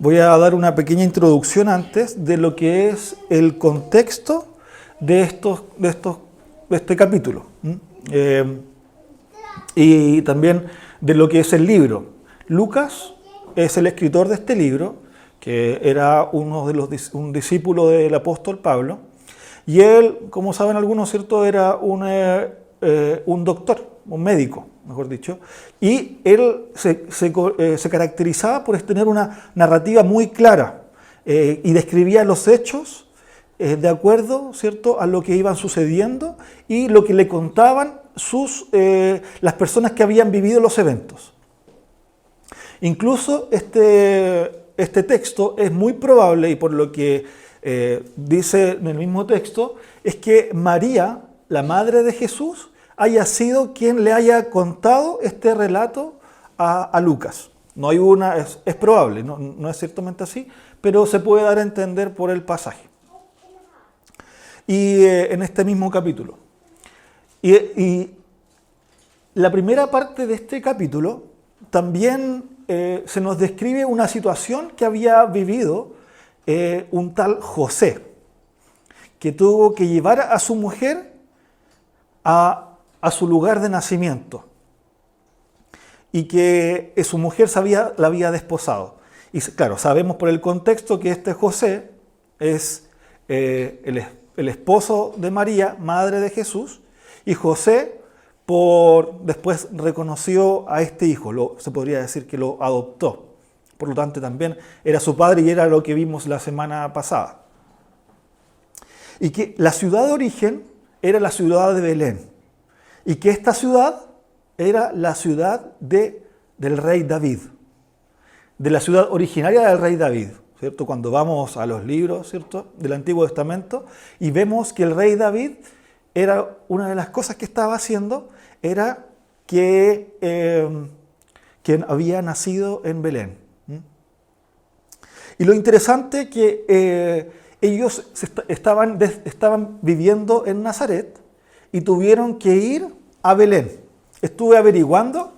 Voy a dar una pequeña introducción antes de lo que es el contexto de este capítulo. Y también de lo que es el libro. Lucas es el escritor de este libro, que era un discípulo del apóstol Pablo. Y él, como saben algunos, ¿cierto?, era un doctor, un médico, mejor dicho. Y él se caracterizaba por tener una narrativa muy clara y describía los hechos de acuerdo, ¿cierto?, a lo que iban sucediendo y lo que le contaban las personas que habían vivido los eventos. Incluso este texto es muy probable, y por lo que dice en el mismo texto, es que María, la madre de Jesús, haya sido quien le haya contado este relato a Lucas. No hay es probable, no es ciertamente así, pero se puede dar a entender por el pasaje. Y en este mismo capítulo. Y la primera parte de este capítulo también se nos describe una situación que había vivido un tal José, que tuvo que llevar a su mujer a su lugar de nacimiento y que su mujer la había desposado. Y claro, sabemos por el contexto que este José es el esposo de María, madre de Jesús, y José después reconoció a este hijo, se podría decir que lo adoptó. Por lo tanto, también era su padre y era lo que vimos la semana pasada. Y que la ciudad de origen era la ciudad de Belén. Y que esta ciudad era la ciudad del rey David. De la ciudad originaria del rey David, ¿cierto? Cuando vamos a los libros, ¿cierto?, del Antiguo Testamento y vemos que el rey David era una de las cosas que estaba haciendo, era que había nacido en Belén. Y lo interesante que ellos estaban viviendo en Nazaret y tuvieron que ir a Belén. Estuve averiguando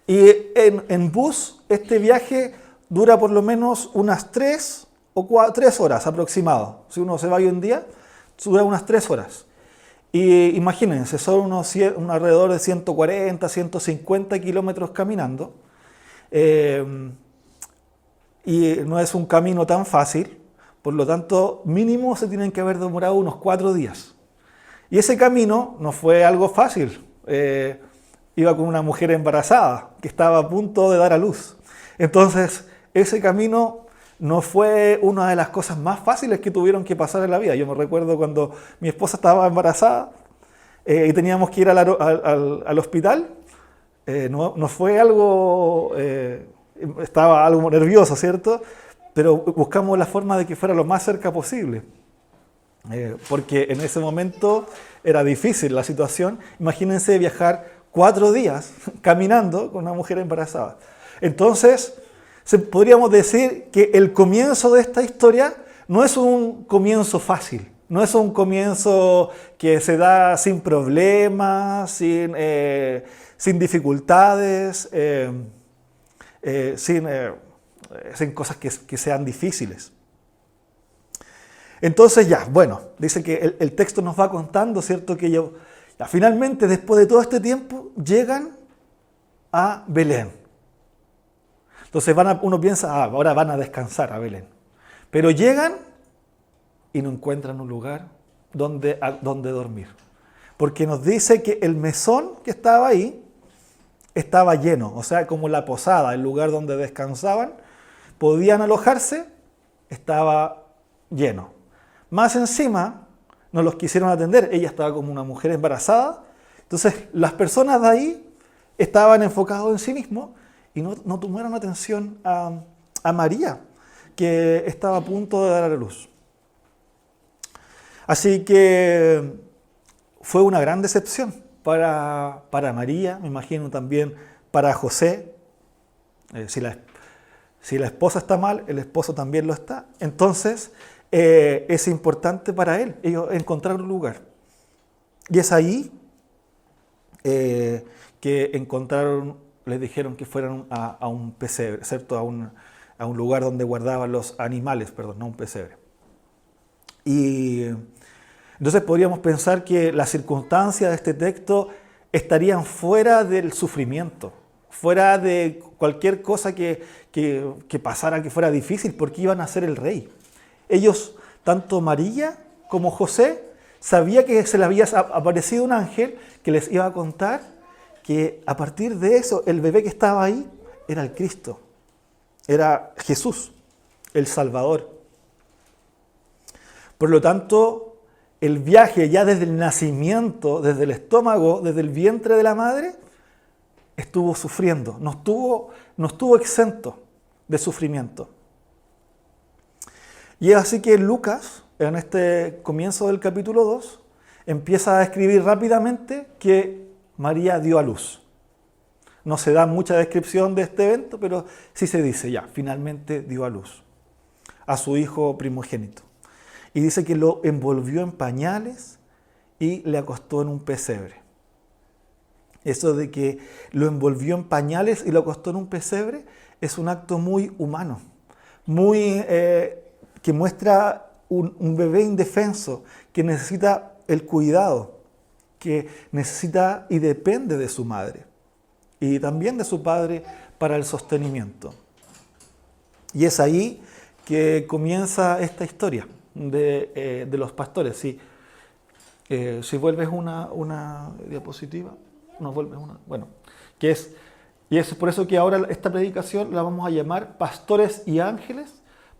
y en bus este viaje dura por lo menos unas 3 horas aproximado. Si uno se va hoy en día, dura unas 3 horas. Y imagínense, son alrededor de 140, 150 kilómetros caminando. Y no es un camino tan fácil, por lo tanto, mínimo se tienen que haber demorado unos 4 días. Y ese camino no fue algo fácil. Iba con una mujer embarazada que estaba a punto de dar a luz. Entonces, ese camino no fue una de las cosas más fáciles que tuvieron que pasar en la vida. Yo me recuerdo cuando mi esposa estaba embarazada y teníamos que ir al hospital. No fue algo... estaba algo nervioso, ¿cierto? Pero buscamos la forma de que fuera lo más cerca posible. Porque en ese momento era difícil la situación. Imagínense viajar 4 días caminando con una mujer embarazada. Entonces, podríamos decir que el comienzo de esta historia no es un comienzo fácil, no es un comienzo que se da sin problemas, sin dificultades, sin cosas que sean difíciles. Entonces dice que el texto nos va contando, ¿cierto?, que ellos finalmente, después de todo este tiempo, llegan a Belén. Entonces uno piensa, ahora van a descansar a Belén. Pero llegan y no encuentran un lugar donde dormir. Porque nos dice que el mesón que estaba ahí estaba lleno. O sea, como la posada, el lugar donde descansaban, podían alojarse, estaba lleno. Más encima, no los quisieron atender. Ella estaba como una mujer embarazada. Entonces, las personas de ahí estaban enfocados en sí mismos y no tomaron atención a María, que estaba a punto de dar a luz. Así que fue una gran decepción para María, me imagino también para José. Si la esposa está mal, el esposo también lo está. Entonces, es importante para ellos encontrar un lugar. Y es ahí que encontraron, les dijeron que fueran a un pesebre, ¿cierto? a un lugar donde guardaban los animales, perdón, no un pesebre. Y entonces podríamos pensar que las circunstancias de este texto estarían fuera del sufrimiento, fuera de cualquier cosa que pasara que fuera difícil, porque iban a ser el rey. Ellos, tanto María como José, sabía que se le había aparecido un ángel que les iba a contar que a partir de eso, el bebé que estaba ahí era el Cristo, era Jesús, el Salvador. Por lo tanto, el viaje ya desde el nacimiento, desde el estómago, desde el vientre de la madre, estuvo sufriendo, no estuvo exento de sufrimiento. Y es así que Lucas, en este comienzo del capítulo 2, empieza a describir rápidamente que María dio a luz. No se da mucha descripción de este evento, pero sí se dice ya, finalmente dio a luz a su hijo primogénito. Y dice que lo envolvió en pañales y le acostó en un pesebre. Eso de que lo envolvió en pañales y lo acostó en un pesebre es un acto muy humano, muy que muestra un bebé indefenso que necesita el cuidado, que necesita y depende de su madre y también de su padre para el sostenimiento. Y es ahí que comienza esta historia de los pastores. Si vuelves una diapositiva, nos vuelves una. Bueno, y es por eso que ahora esta predicación la vamos a llamar Pastores y Ángeles,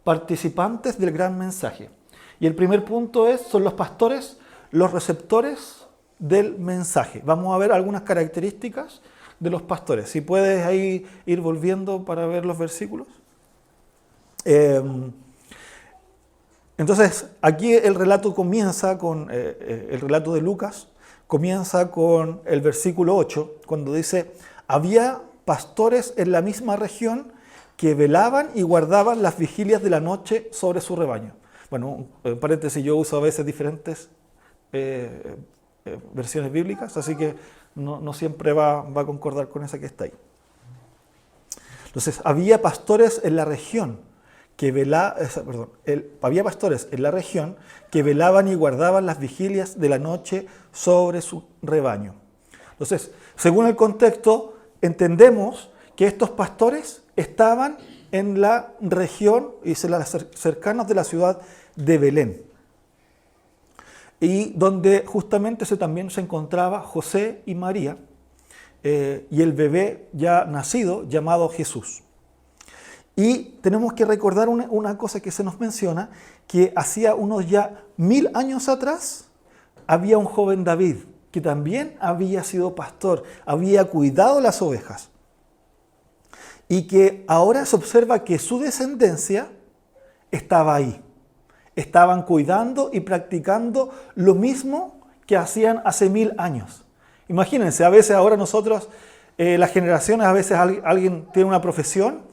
participantes del gran mensaje. Y el primer punto son los pastores, los receptores del mensaje. Vamos a ver algunas características de los pastores. Si puedes ahí ir volviendo para ver los versículos. Entonces, aquí el relato comienza con, el relato de Lucas, comienza con el versículo 8, cuando dice, había pastores en la misma región que velaban y guardaban las vigilias de la noche sobre su rebaño. Bueno, en paréntesis, yo uso a veces diferentes versiones bíblicas, así que no siempre va a concordar con esa que está ahí. Entonces, había pastores en la región que había pastores en la región que velaban y guardaban las vigilias de la noche sobre su rebaño. Entonces, según el contexto, entendemos que estos pastores estaban en la región y cercanos de la ciudad de Belén, y donde justamente también se encontraba José y María y el bebé ya nacido llamado Jesús. Y tenemos que recordar una cosa que se nos menciona, que hacía unos ya 1000 años atrás había un joven David que también había sido pastor, había cuidado las ovejas. Y que ahora se observa que su descendencia estaba ahí. Estaban cuidando y practicando lo mismo que hacían hace 1000 años. Imagínense, a veces ahora nosotros, las generaciones, a veces alguien tiene una profesión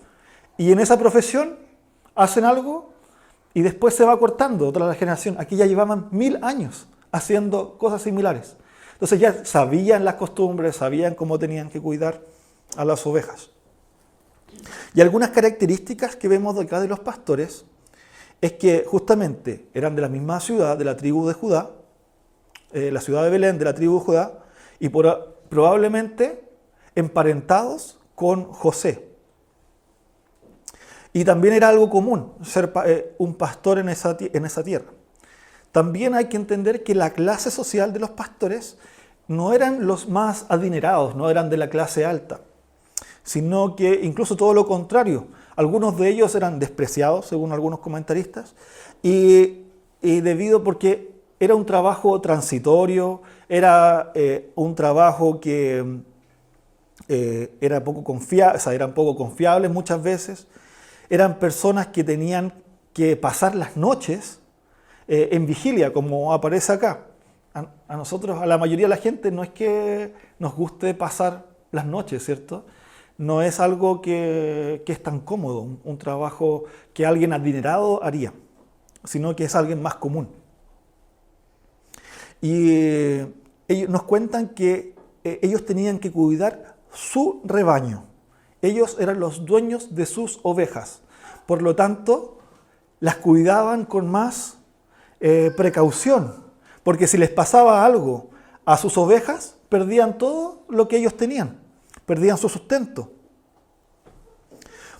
y en esa profesión hacen algo y después se va cortando otra generación. Aquí ya llevaban 1000 años haciendo cosas similares. Entonces ya sabían las costumbres, sabían cómo tenían que cuidar a las ovejas. Y algunas características que vemos de acá de los pastores es que justamente eran de la misma ciudad, de la tribu de Judá, la ciudad de Belén, de la tribu de Judá, y probablemente emparentados con José. Y también era algo común ser un pastor en esa tierra. También hay que entender que la clase social de los pastores no eran los más adinerados, no eran de la clase alta, sino que incluso todo lo contrario. Algunos de ellos eran despreciados, según algunos comentaristas, y porque era un trabajo transitorio, era un trabajo que era poco confiable, eran poco confiables muchas veces. Eran personas que tenían que pasar las noches en vigilia, como aparece acá. A nosotros, a la mayoría de la gente, no es que nos guste pasar las noches, ¿cierto? No es algo que es tan cómodo, un trabajo que alguien adinerado haría, sino que es alguien más común. Y ellos nos cuentan que ellos tenían que cuidar su rebaño. Ellos eran los dueños de sus ovejas. Por lo tanto, las cuidaban con más precaución, porque si les pasaba algo a sus ovejas, perdían todo lo que ellos tenían, perdían su sustento.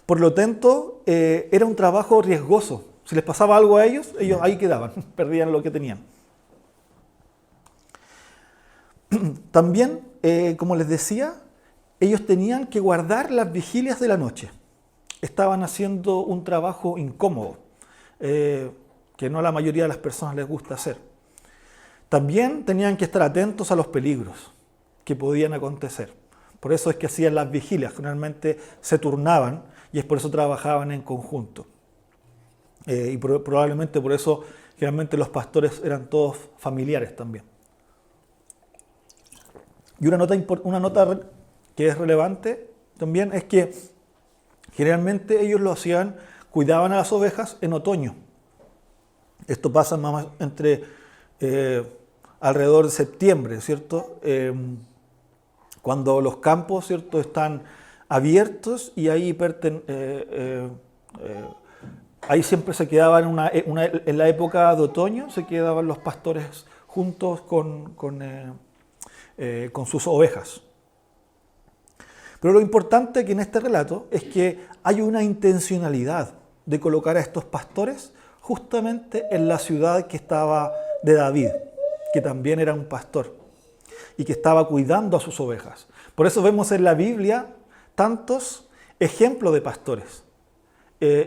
Por lo tanto, era un trabajo riesgoso. Si les pasaba algo a ellos ahí quedaban, perdían lo que tenían. También, como les decía, ellos tenían que guardar las vigilias de la noche. Estaban haciendo un trabajo incómodo, que no a la mayoría de las personas les gusta hacer. También tenían que estar atentos a los peligros que podían acontecer. Por eso es que hacían las vigilias, generalmente se turnaban y es por eso trabajaban en conjunto. Y probablemente por eso generalmente los pastores eran todos familiares también. Y una nota que es relevante también es que generalmente ellos lo hacían, cuidaban a las ovejas en otoño. Esto pasa más entre alrededor de septiembre, ¿cierto? Cuando los campos, ¿cierto?, están abiertos y ahí, ahí siempre se quedaban, en la época de otoño, se quedaban los pastores juntos con sus ovejas. Pero lo importante que en este relato es que hay una intencionalidad de colocar a estos pastores justamente en la ciudad que estaba de David, que también era un pastor y que estaba cuidando a sus ovejas. Por eso vemos en la Biblia tantos ejemplos de pastores.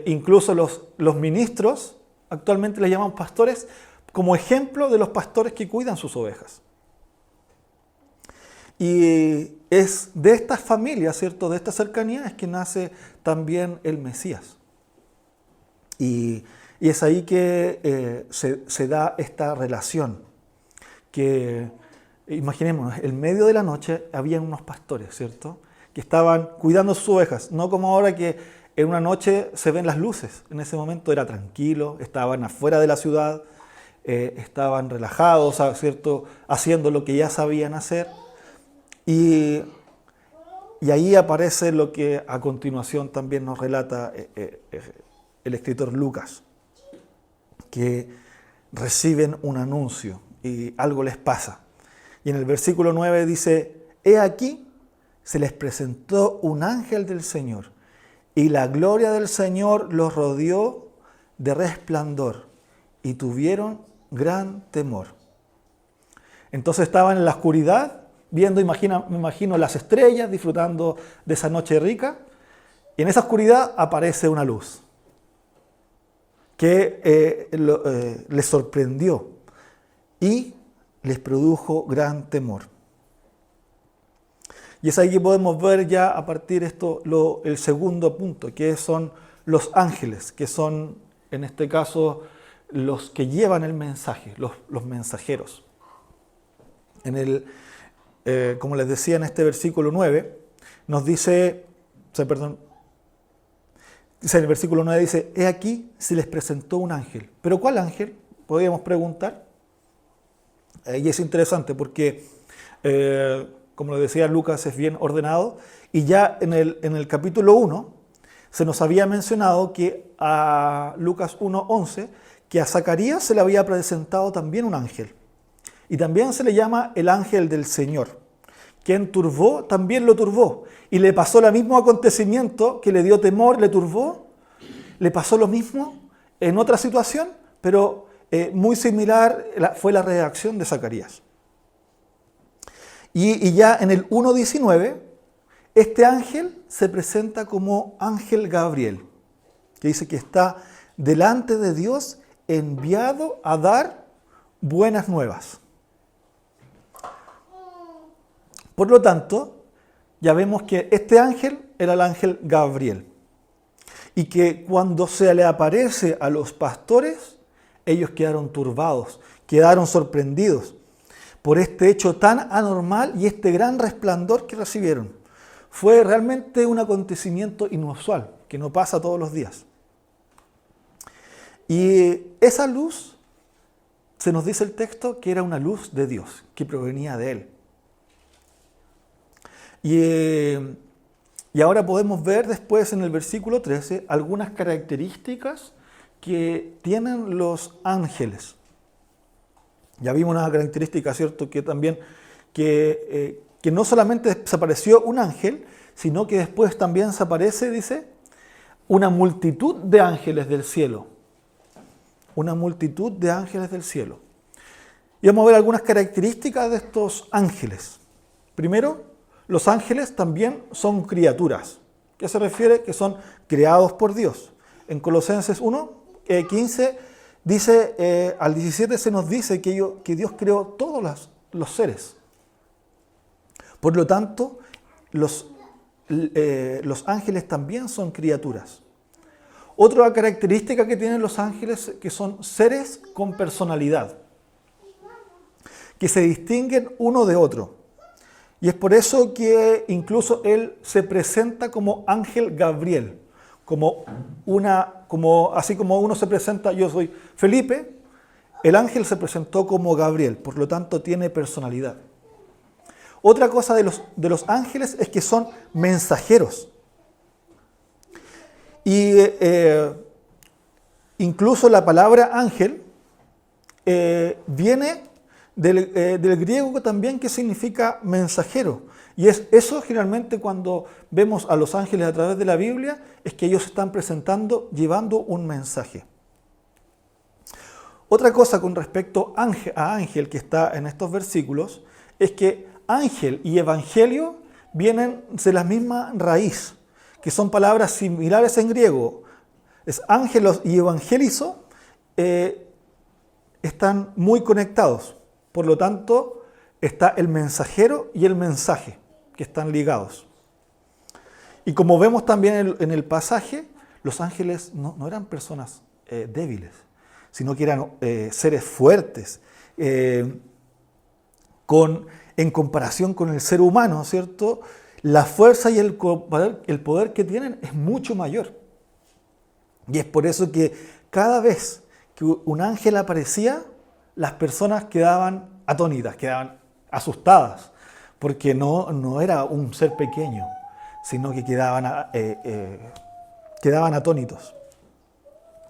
Incluso los ministros actualmente les llaman pastores como ejemplo de los pastores que cuidan sus ovejas. Y es de estas familias, ¿cierto?, de esta cercanía es que nace también el Mesías. Y es ahí que se da esta relación. Que, imaginémonos, en medio de la noche había unos pastores, ¿cierto?, que estaban cuidando sus ovejas. No como ahora que en una noche se ven las luces. En ese momento era tranquilo, estaban afuera de la ciudad, estaban relajados, ¿cierto?, haciendo lo que ya sabían hacer. Y ahí aparece lo que a continuación también nos relata el escritor Lucas, que reciben un anuncio y algo les pasa. Y en el versículo 9 dice: «He aquí, se les presentó un ángel del Señor, y la gloria del Señor los rodeó de resplandor, y tuvieron gran temor». Entonces estaban en la oscuridad, viendo, me imagino, las estrellas, disfrutando de esa noche rica, y en esa oscuridad aparece una luz que les sorprendió y les produjo gran temor. Y es ahí que podemos ver ya a partir de esto el segundo punto, que son los ángeles, que son en este caso los que llevan el mensaje, los mensajeros. Como les decía en este versículo 9, nos dice, en el versículo 9 dice: «He aquí, se les presentó un ángel». ¿Pero cuál ángel?, podríamos preguntar. Y es interesante porque, como les decía, Lucas es bien ordenado, y ya en el capítulo 1 se nos había mencionado que a Lucas 1:11, que a Zacarías se le había presentado también un ángel. Y también se le llama el ángel del Señor. Quien turbó, también lo turbó. Y le pasó el mismo acontecimiento que le dio temor, le turbó. Le pasó lo mismo en otra situación, pero muy similar fue la reacción de Zacarías. Y ya en el 1:19, este ángel se presenta como ángel Gabriel, que dice que está delante de Dios enviado a dar buenas nuevas. Por lo tanto, ya vemos que este ángel era el ángel Gabriel. Y que cuando se le aparece a los pastores, ellos quedaron turbados, quedaron sorprendidos por este hecho tan anormal y este gran resplandor que recibieron. Fue realmente un acontecimiento inusual, que no pasa todos los días. Y esa luz, se nos dice el texto, que era una luz de Dios, que provenía de Él. Y Y ahora podemos ver después en el versículo 13 algunas características que tienen los ángeles. Ya vimos una característica, ¿cierto? Que también, que no solamente se apareció un ángel, sino que después también se aparece, dice, una multitud de ángeles del cielo. Una multitud de ángeles del cielo. Y vamos a ver algunas características de estos ángeles. Primero, los ángeles también son criaturas. ¿Qué se refiere? Que son creados por Dios. En Colosenses 1, 15, dice, al 17 se nos dice que Dios creó todos los seres. Por lo tanto, los ángeles también son criaturas. Otra característica que tienen los ángeles es que son seres con personalidad, que se distinguen uno de otro. Y es por eso que incluso él se presenta como ángel Gabriel, así como uno se presenta, yo soy Felipe, el ángel se presentó como Gabriel, por lo tanto tiene personalidad. Otra cosa de los ángeles es que son mensajeros. Y incluso la palabra ángel viene del griego también, que significa mensajero. Y es eso generalmente cuando vemos a los ángeles a través de la Biblia, es que ellos están presentando, llevando un mensaje. Otra cosa con respecto a ángel que está en estos versículos, es que ángel y evangelio vienen de la misma raíz, que son palabras similares en griego. Es ángelos y evangelizo, están muy conectados. Por lo tanto, está el mensajero y el mensaje, que están ligados. Y como vemos también en el pasaje, los ángeles no eran personas débiles, sino que eran seres fuertes, en comparación con el ser humano, ¿cierto? La fuerza y el poder que tienen es mucho mayor. Y es por eso que cada vez que un ángel aparecía, las personas quedaban atónitas, quedaban asustadas, porque no era un ser pequeño, sino que quedaban atónitos.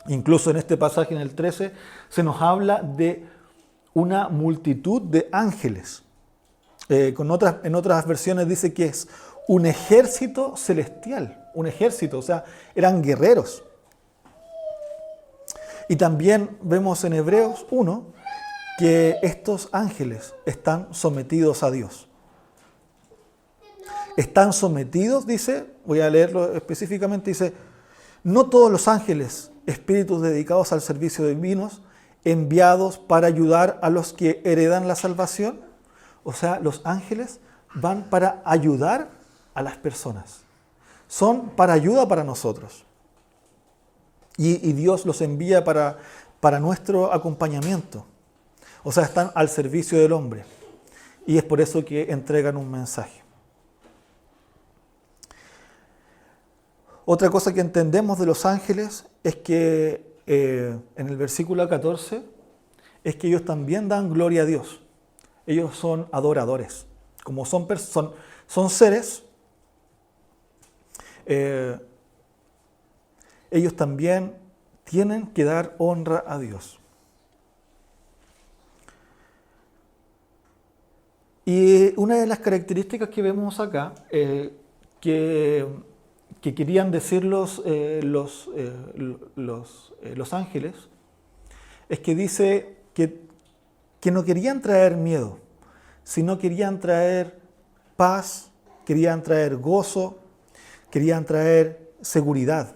Incluso en este pasaje, en el 13, se nos habla de una multitud de ángeles. En otras versiones dice que es un ejército celestial, un ejército, o sea, eran guerreros. Y también vemos en Hebreos 1 que estos ángeles están sometidos a Dios. Están sometidos, dice, voy a leerlo específicamente, dice, no todos los ángeles, espíritus dedicados al servicio divinos, enviados para ayudar a los que heredan la salvación. O sea, los ángeles van para ayudar a las personas. Son para ayuda para nosotros. Y Dios los envía para nuestro acompañamiento. O sea, están al servicio del hombre. Y es por eso que entregan un mensaje. Otra cosa que entendemos de los ángeles es que en el versículo 14 es que ellos también dan gloria a Dios. Ellos son adoradores. Como son seres, ellos también tienen que dar honra a Dios. Y una de las características que vemos acá, que querían decir los ángeles, es que dice que no querían traer miedo, sino querían traer paz, querían traer gozo, querían traer seguridad.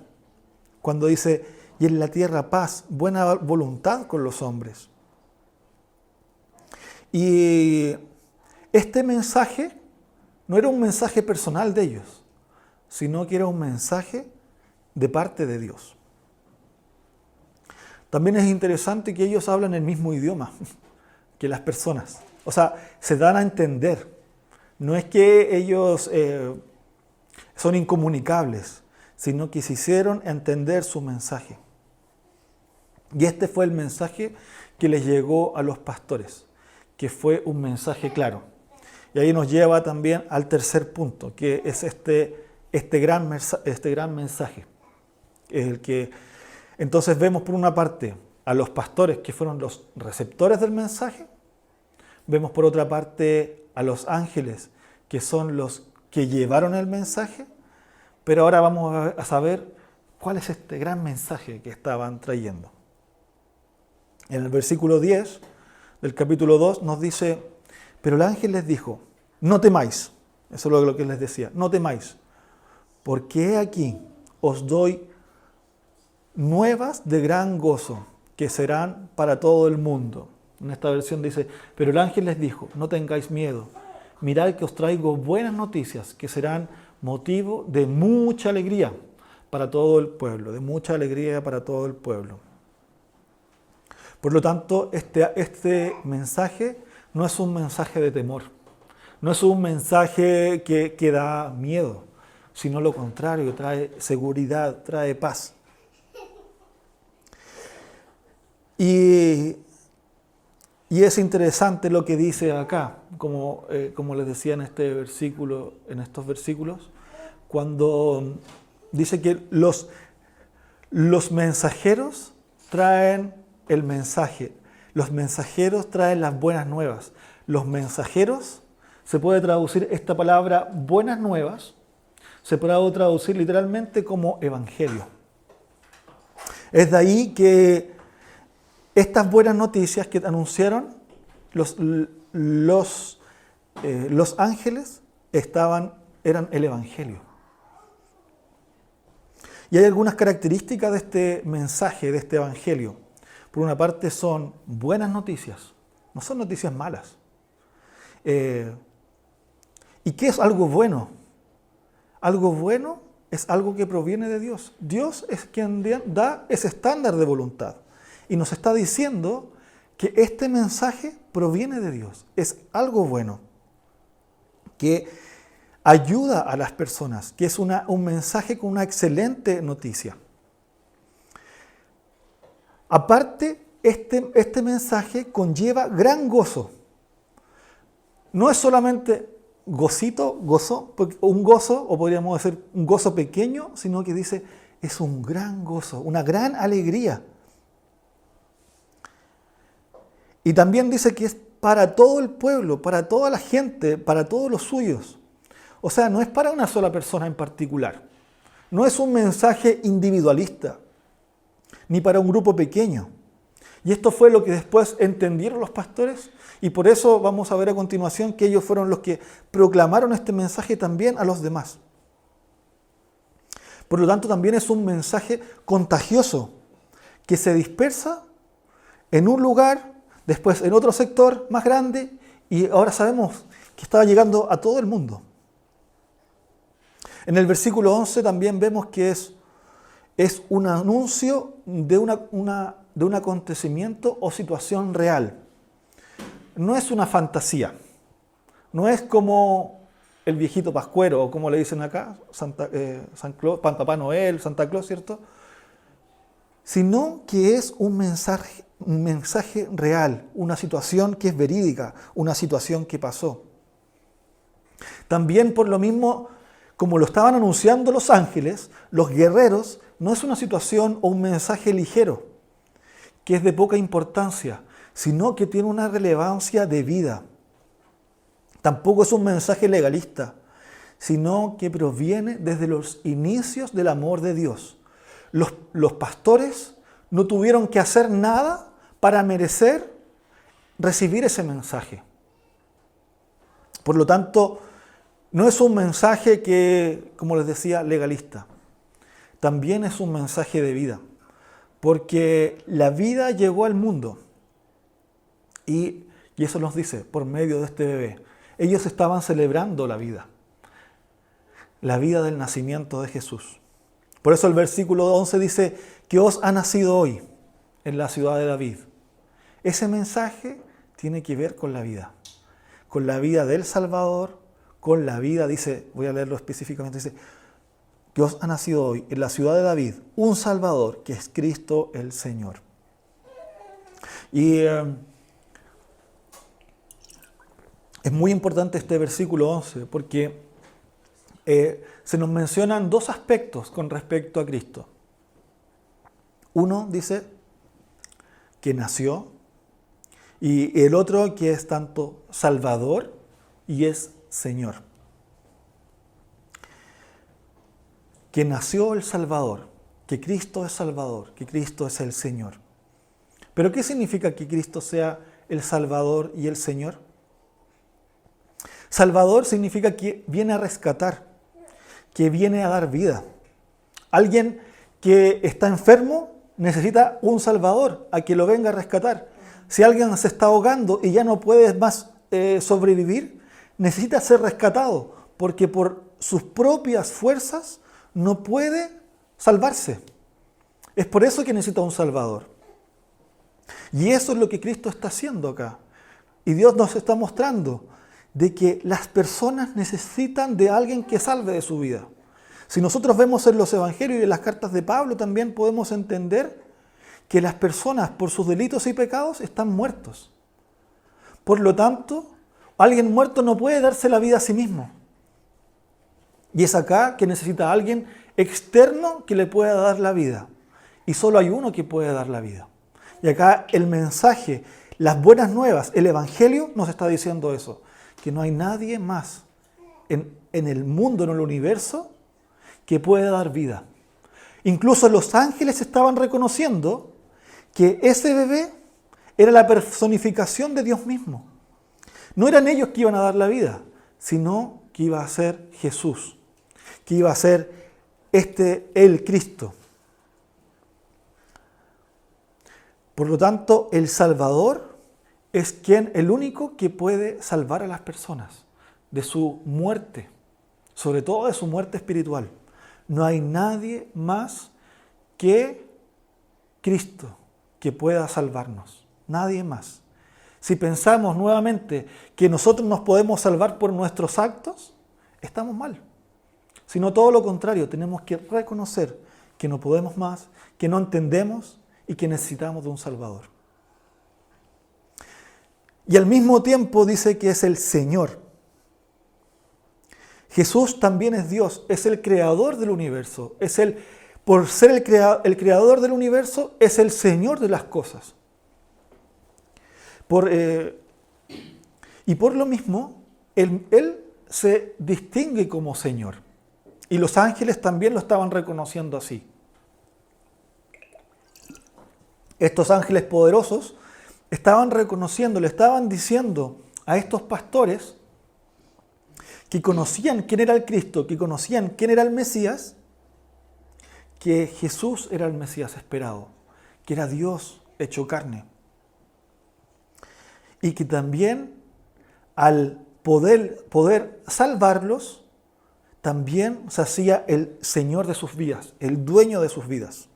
Cuando dice, y en la tierra paz, buena voluntad con los hombres. Y este mensaje no era un mensaje personal de ellos, sino que era un mensaje de parte de Dios. También es interesante que ellos hablan el mismo idioma que las personas. O sea, se dan a entender. No es que ellos son incomunicables, sino que se hicieron entender su mensaje. Y este fue el mensaje que les llegó a los pastores, que fue un mensaje claro. Y ahí nos lleva también al tercer punto, que es este este gran mensaje. El que, entonces vemos por una parte a los pastores que fueron los receptores del mensaje, vemos por otra parte a los ángeles que son los que llevaron el mensaje, pero ahora vamos a saber cuál es este gran mensaje que estaban trayendo. En el versículo 10 del capítulo 2 nos dice, pero el ángel les dijo, no temáis, eso es lo que les decía, no temáis, porque he aquí os doy nuevas de gran gozo, que serán para todo el mundo. En esta versión dice, pero el ángel les dijo, no tengáis miedo, mirad que os traigo buenas noticias, que serán motivo de mucha alegría para todo el pueblo, de mucha alegría para todo el pueblo. Por lo tanto, este mensaje no es un mensaje de temor, no es un mensaje que da miedo, sino lo contrario, trae seguridad, trae paz. Y es interesante lo que dice acá, como les decía en estos versículos, cuando dice que los mensajeros traen el mensaje, los mensajeros traen las buenas nuevas. Los mensajeros, se puede traducir esta palabra buenas nuevas, se puede traducir literalmente como evangelio. Es de ahí que estas buenas noticias que anunciaron los ángeles eran el evangelio. Y hay algunas características de este mensaje, de este evangelio. Por una parte son buenas noticias, no son noticias malas. ¿Y qué es algo bueno? Algo bueno es algo que proviene de Dios. Dios es quien da ese estándar de voluntad. Y nos está diciendo que este mensaje proviene de Dios. Es algo bueno, que ayuda a las personas, que es un mensaje con una excelente noticia. Aparte, este mensaje conlleva gran gozo. No es solamente gozo, un gozo, o podríamos decir un gozo pequeño, sino que dice, es un gran gozo, una gran alegría. Y también dice que es para todo el pueblo, para toda la gente, para todos los suyos. O sea, no es para una sola persona en particular. No es un mensaje individualista, ni para un grupo pequeño. Y esto fue lo que después entendieron los pastores, y por eso vamos a ver a continuación que ellos fueron los que proclamaron este mensaje también a los demás. Por lo tanto, también es un mensaje contagioso, que se dispersa en un lugar, después en otro sector más grande, y ahora sabemos que estaba llegando a todo el mundo. En el versículo 11 también vemos que es un anuncio de un acontecimiento o situación real. No es una fantasía. No es como el viejito pascuero, o como le dicen acá, Papá Noel, Santa Claus, ¿cierto? Sino que es un mensaje real, una situación que es verídica, una situación que pasó. También por lo mismo, como lo estaban anunciando los ángeles, los guerreros, no es una situación o un mensaje ligero, que es de poca importancia, sino que tiene una relevancia de vida. Tampoco es un mensaje legalista, sino que proviene desde los inicios del amor de Dios. Los pastores no tuvieron que hacer nada para merecer recibir ese mensaje. Por lo tanto, no es un mensaje que, como les decía, legalista. También es un mensaje de vida, porque la vida llegó al mundo y eso nos dice por medio de este bebé. Ellos estaban celebrando la vida del nacimiento de Jesús. Por eso el versículo 11 dice que os ha nacido hoy en la ciudad de David. Ese mensaje tiene que ver con la vida del Salvador, con la vida, dice, voy a leerlo específicamente, dice, que os ha nacido hoy en la ciudad de David un Salvador, que es Cristo el Señor. Y es muy importante este versículo 11, porque se nos mencionan dos aspectos con respecto a Cristo. Uno dice que nació, y el otro que es tanto Salvador y es Señor. Que nació el Salvador, que Cristo es Salvador, que Cristo es el Señor. ¿Pero qué significa que Cristo sea el Salvador y el Señor? Salvador significa que viene a rescatar, que viene a dar vida. Alguien que está enfermo necesita un Salvador a que lo venga a rescatar. Si alguien se está ahogando y ya no puede más sobrevivir, necesita ser rescatado, porque por sus propias fuerzas no puede salvarse. Es por eso que necesita un Salvador. Y eso es lo que Cristo está haciendo acá. Y Dios nos está mostrando de que las personas necesitan de alguien que salve de su vida. Si nosotros vemos en los evangelios y en las cartas de Pablo, también podemos entender que las personas por sus delitos y pecados están muertos. Por lo tanto, alguien muerto no puede darse la vida a sí mismo. Y es acá que necesita a alguien externo que le pueda dar la vida. Y solo hay uno que puede dar la vida. Y acá el mensaje, las buenas nuevas, el evangelio nos está diciendo eso. Que no hay nadie más en el mundo, en el universo, que pueda dar vida. Incluso los ángeles estaban reconociendo que ese bebé era la personificación de Dios mismo. No eran ellos que iban a dar la vida, sino que iba a ser Jesús, que iba a ser el Cristo. Por lo tanto, el Salvador es el único que puede salvar a las personas de su muerte, sobre todo de su muerte espiritual. No hay nadie más que Cristo que pueda salvarnos. Nadie más. Si pensamos nuevamente que nosotros nos podemos salvar por nuestros actos, estamos mal. Sino todo lo contrario, tenemos que reconocer que no podemos más, que no entendemos y que necesitamos de un Salvador. Y al mismo tiempo dice que es el Señor. Jesús también es Dios, es el creador del universo, por ser el creador del universo, es el Señor de las cosas. Y por lo mismo, Él se distingue como Señor. Y los ángeles también lo estaban reconociendo así. Estos ángeles poderosos estaban reconociendo, le estaban diciendo a estos pastores que conocían quién era el Cristo, que conocían quién era el Mesías, que Jesús era el Mesías esperado, que era Dios hecho carne. Y que también al poder salvarlos, también se hacía el Señor de sus vidas, el dueño de sus vidas.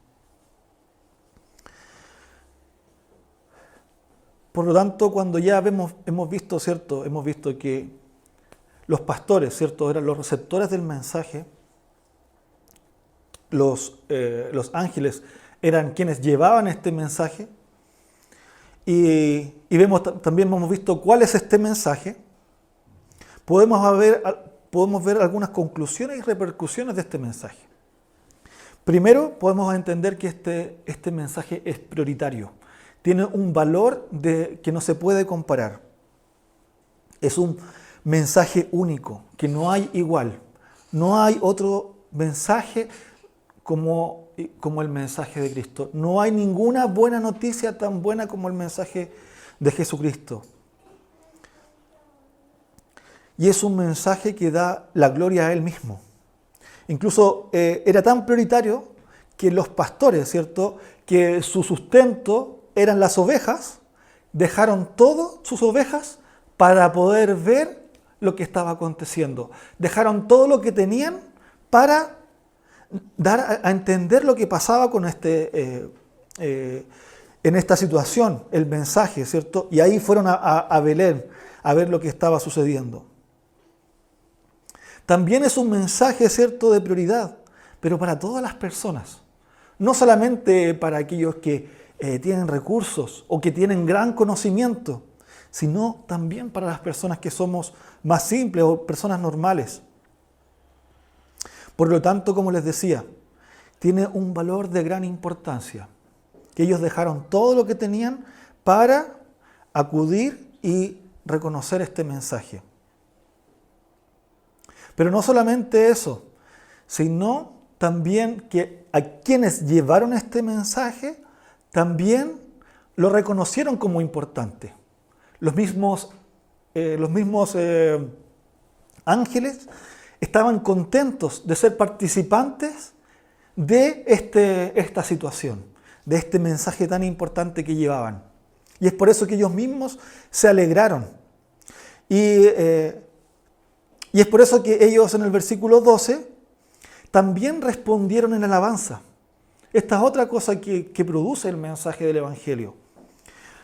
Por lo tanto, cuando ya hemos visto, ¿cierto? Hemos visto que los pastores, ¿cierto? Eran los receptores del mensaje. Los ángeles eran quienes llevaban este mensaje. Y también hemos visto cuál es este mensaje. Podemos ver algunas conclusiones y repercusiones de este mensaje. Primero, podemos entender que este mensaje es prioritario. Tiene un valor que no se puede comparar. Es un mensaje único, que no hay igual. No hay otro mensaje como el mensaje de Cristo. No hay ninguna buena noticia tan buena como el mensaje de Jesucristo. Y es un mensaje que da la gloria a Él mismo. Incluso era tan prioritario que los pastores, ¿cierto?, que su sustento eran las ovejas, dejaron todas sus ovejas para poder ver lo que estaba aconteciendo. Dejaron todo lo que tenían para dar a entender lo que pasaba con en esta situación, el mensaje, ¿cierto? Y ahí fueron a Belén a ver lo que estaba sucediendo. También es un mensaje, ¿cierto?, de prioridad, pero para todas las personas. No solamente para aquellos que tienen recursos o que tienen gran conocimiento, sino también para las personas que somos más simples o personas normales. Por lo tanto, como les decía, tiene un valor de gran importancia, que ellos dejaron todo lo que tenían para acudir y reconocer este mensaje. Pero no solamente eso, sino también que a quienes llevaron este mensaje también lo reconocieron como importante. Los mismos ángeles estaban contentos de ser participantes de esta situación, de este mensaje tan importante que llevaban. Y es por eso que ellos mismos se alegraron. Y es por eso que ellos en el versículo 12 también respondieron en alabanza. Esta es otra cosa que produce el mensaje del Evangelio.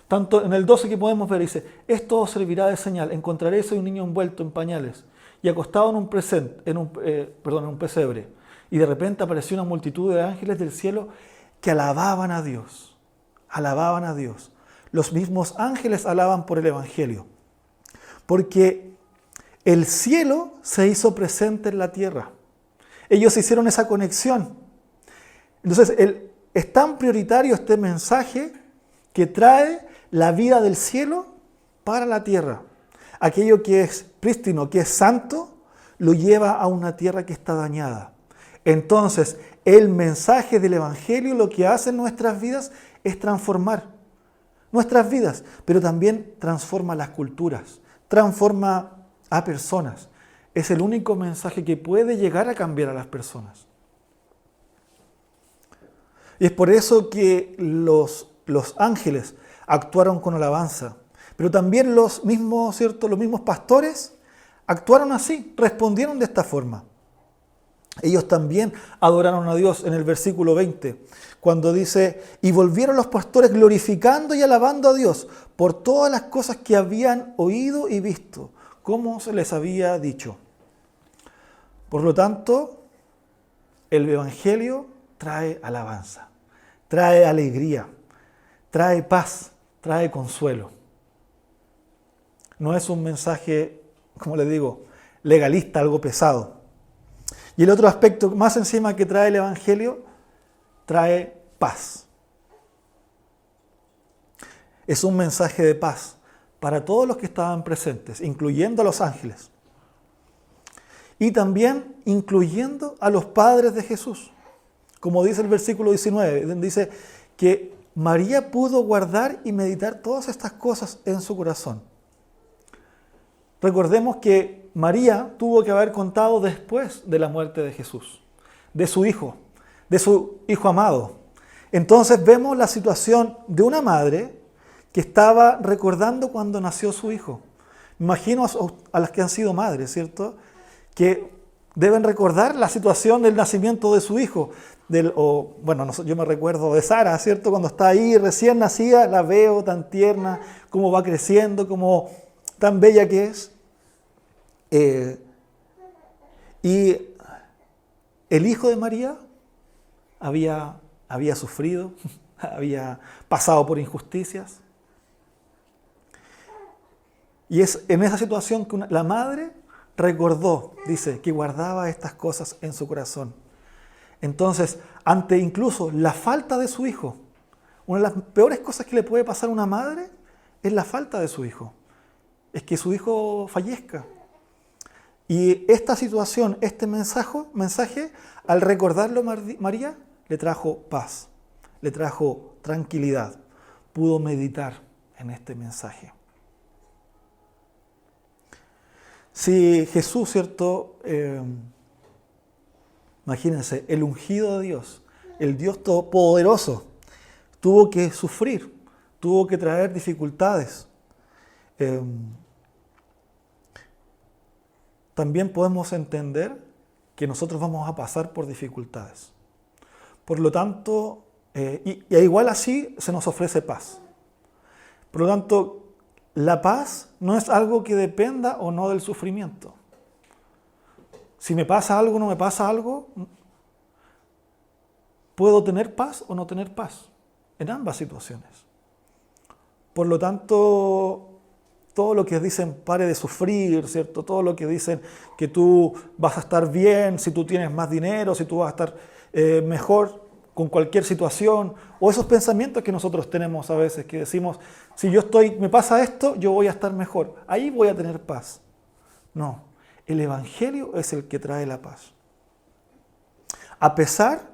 Tanto en el 12 que podemos ver, dice, esto os servirá de señal, encontraréis a un niño envuelto en pañales y acostado en un pesebre. Y de repente apareció una multitud de ángeles del cielo que alababan a Dios. Alababan a Dios. Los mismos ángeles alaban por el Evangelio. Porque el cielo se hizo presente en la tierra. Ellos hicieron esa conexión. Entonces, es tan prioritario este mensaje que trae la vida del cielo para la tierra. Aquello que es prístino, que es santo, lo lleva a una tierra que está dañada. Entonces, el mensaje del Evangelio lo que hace en nuestras vidas es transformar nuestras vidas, pero también transforma las culturas, transforma a personas. Es el único mensaje que puede llegar a cambiar a las personas. Y es por eso que los ángeles actuaron con alabanza, pero también los mismos pastores actuaron así, respondieron de esta forma. Ellos también adoraron a Dios en el versículo 20, cuando dice, y volvieron los pastores glorificando y alabando a Dios por todas las cosas que habían oído y visto, como se les había dicho. Por lo tanto, el Evangelio trae alabanza, trae alegría, trae paz, trae consuelo. No es un mensaje, como les digo, legalista, algo pesado. Y el otro aspecto más encima que trae el Evangelio, trae paz. Es un mensaje de paz para todos los que estaban presentes, incluyendo a los ángeles. Y también incluyendo a los padres de Jesús. Como dice el versículo 19, donde dice que María pudo guardar y meditar todas estas cosas en su corazón. Recordemos que María tuvo que haber contado después de la muerte de Jesús, de su hijo amado. Entonces vemos la situación de una madre que estaba recordando cuando nació su hijo. Imagino a las que han sido madres, ¿cierto? Que deben recordar la situación del nacimiento de su hijo. Yo me recuerdo de Sara, ¿cierto? Cuando está ahí recién nacida, la veo tan tierna, cómo va creciendo, cómo tan bella que es. Y el hijo de María había sufrido, había pasado por injusticias. Y es en esa situación que la madre recordó, dice, que guardaba estas cosas en su corazón. Entonces, ante incluso la falta de su hijo, una de las peores cosas que le puede pasar a una madre es la falta de su hijo. Es que su hijo fallezca. Y esta situación, este mensaje, al recordarlo María, le trajo paz, le trajo tranquilidad. Pudo meditar en este mensaje. Si Jesús, ¿cierto? Imagínense, el ungido de Dios, el Dios todopoderoso, tuvo que sufrir, tuvo que traer dificultades. También podemos entender que nosotros vamos a pasar por dificultades. Por lo tanto, y igual así se nos ofrece paz. Por lo tanto, la paz no es algo que dependa o no del sufrimiento. Si me pasa algo o no me pasa algo, puedo tener paz o no tener paz en ambas situaciones. Por lo tanto, todo lo que dicen pare de sufrir, ¿cierto? Todo lo que dicen que tú vas a estar bien si tú tienes más dinero, si tú vas a estar mejor con cualquier situación, o esos pensamientos que nosotros tenemos a veces, que decimos, si me pasa esto, yo voy a estar mejor, ahí voy a tener paz. No, el Evangelio es el que trae la paz. A pesar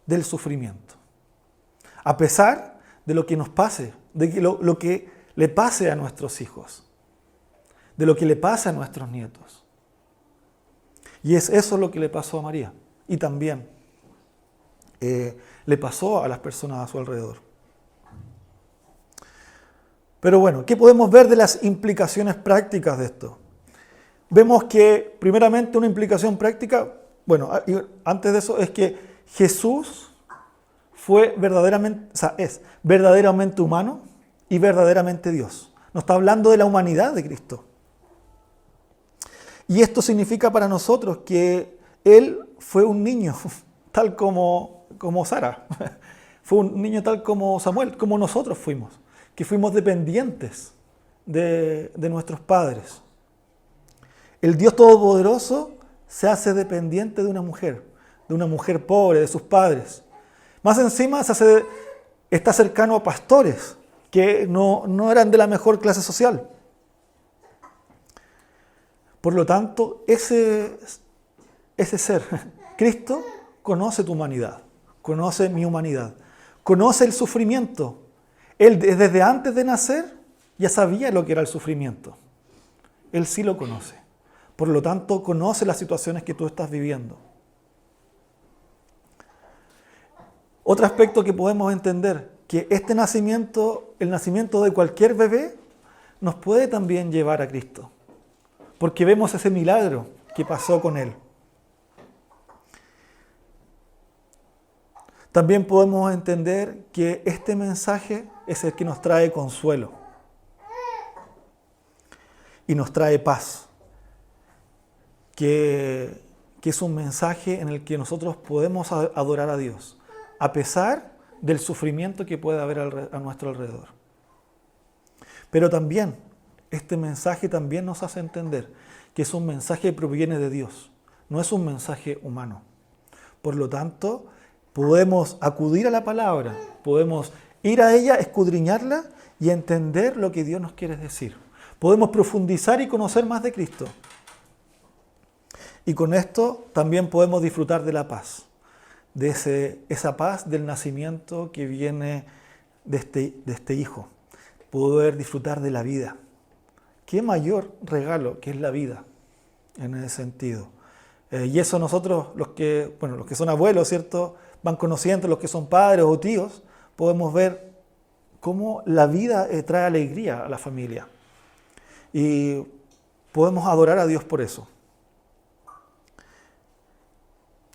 del sufrimiento, a pesar de lo que nos pase, de lo que le pase a nuestros hijos, de lo que le pase a nuestros nietos. Y es eso lo que le pasó a María. Y también le pasó a las personas a su alrededor. Pero bueno, ¿qué podemos ver de las implicaciones prácticas de esto? Vemos que, primeramente, una implicación práctica, bueno, antes de eso, es que Jesús es verdaderamente humano y verdaderamente Dios. Nos está hablando de la humanidad de Cristo. Y esto significa para nosotros que Él fue un niño, tal como Sara. Fue un niño tal como Samuel, como nosotros fuimos, que fuimos dependientes de nuestros padres. El Dios Todopoderoso se hace dependiente de una mujer pobre, de sus padres. Más encima está cercano a pastores que no eran de la mejor clase social. Por lo tanto, ese ser, Cristo, conoce tu humanidad, conoce mi humanidad, conoce el sufrimiento. Él desde antes de nacer ya sabía lo que era el sufrimiento. Él sí lo conoce. Por lo tanto, conoce las situaciones que tú estás viviendo. Otro aspecto que podemos entender, que el nacimiento de cualquier bebé, nos puede también llevar a Cristo. Porque vemos ese milagro que pasó con Él. También podemos entender que este mensaje es el que nos trae consuelo y nos trae paz. Que es un mensaje en el que nosotros podemos adorar a Dios, a pesar del sufrimiento que puede haber a nuestro alrededor. Pero también, este mensaje también nos hace entender que es un mensaje que proviene de Dios, no es un mensaje humano. Por lo tanto, podemos acudir a la palabra, podemos ir a ella, escudriñarla y entender lo que Dios nos quiere decir. Podemos profundizar y conocer más de Cristo. Y con esto también podemos disfrutar de la paz, de esa paz del nacimiento que viene de este Hijo. Poder disfrutar de la vida. ¿Qué mayor regalo que es la vida en ese sentido? Y eso nosotros, los que son abuelos, ¿cierto?, van conociendo, los que son padres o tíos, podemos ver cómo la vida trae alegría a la familia. Y podemos adorar a Dios por eso.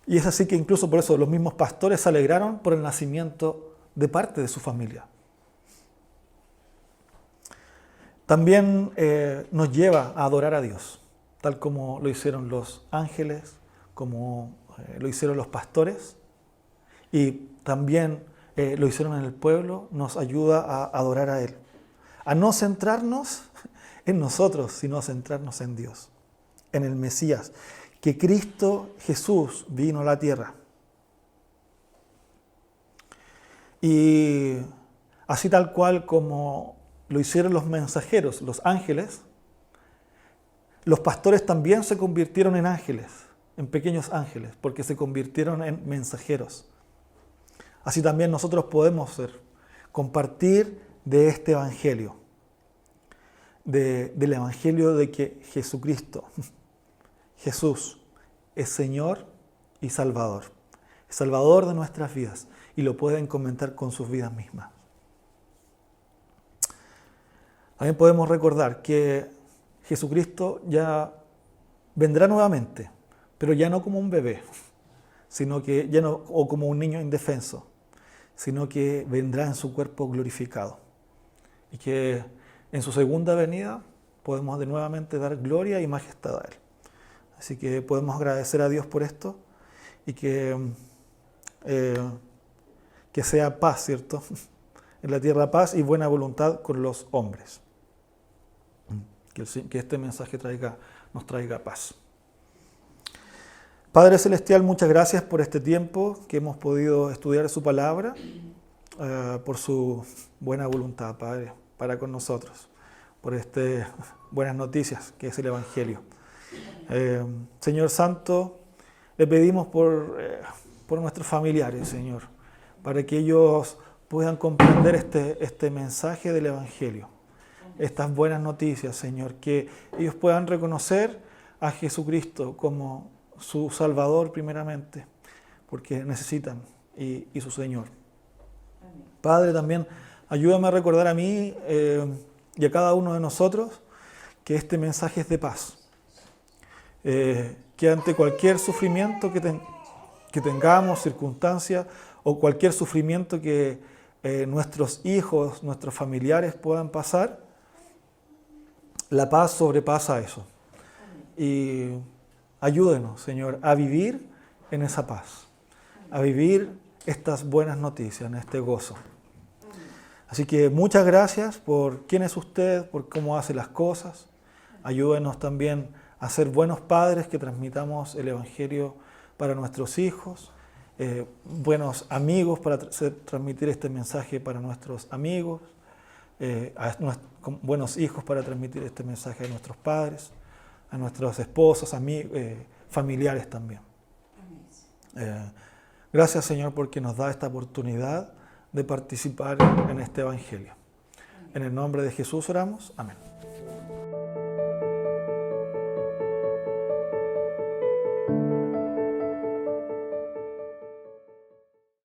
Y es así que incluso por eso los mismos pastores se alegraron por el nacimiento de parte de su familia. También nos lleva a adorar a Dios, tal como lo hicieron los ángeles, como lo hicieron los pastores, y también lo hicieron en el pueblo, nos ayuda a adorar a Él. A no centrarnos en nosotros, sino centrarnos en Dios, en el Mesías, que Cristo Jesús vino a la tierra. Y así tal cual como lo hicieron los mensajeros, los ángeles, los pastores también se convirtieron en ángeles, en pequeños ángeles, porque se convirtieron en mensajeros. Así también nosotros podemos compartir de este evangelio, del evangelio de que Jesucristo, Jesús, es Señor y Salvador de nuestras vidas, y lo pueden comentar con sus vidas mismas. También podemos recordar que Jesucristo ya vendrá nuevamente, pero ya no como un bebé, sino que ya no, o como un niño indefenso, sino que vendrá en su cuerpo glorificado. Y que en su segunda venida podemos de nuevamente dar gloria y majestad a Él. Así que podemos agradecer a Dios por esto y que sea paz, ¿cierto? En la tierra paz y buena voluntad con los hombres. que este mensaje nos traiga paz. Padre Celestial, muchas gracias por este tiempo que hemos podido estudiar su palabra, por su buena voluntad, Padre, para con nosotros, por estas buenas noticias que es el Evangelio. Señor Santo, le pedimos por nuestros familiares, Señor, para que ellos puedan comprender este mensaje del Evangelio, estas buenas noticias, Señor, que ellos puedan reconocer a Jesucristo como su Salvador primeramente, porque necesitan, y su Señor. Padre, también ayúdame a recordar a mí y a cada uno de nosotros que este mensaje es de paz, que ante cualquier sufrimiento que tengamos, circunstancia o cualquier sufrimiento que nuestros hijos, nuestros familiares puedan pasar, la paz sobrepasa eso. Y ayúdenos, Señor, a vivir en esa paz, a vivir estas buenas noticias, en este gozo. Así que muchas gracias por quién es usted, por cómo hace las cosas. Ayúdenos también a ser buenos padres que transmitamos el Evangelio para nuestros hijos, buenos amigos para transmitir este mensaje para nuestros amigos, buenos hijos para transmitir este mensaje a nuestros padres, a nuestros esposos, amigos, familiares también. Gracias, Señor, porque nos da esta oportunidad de participar en este Evangelio. En el nombre de Jesús oramos. Amén.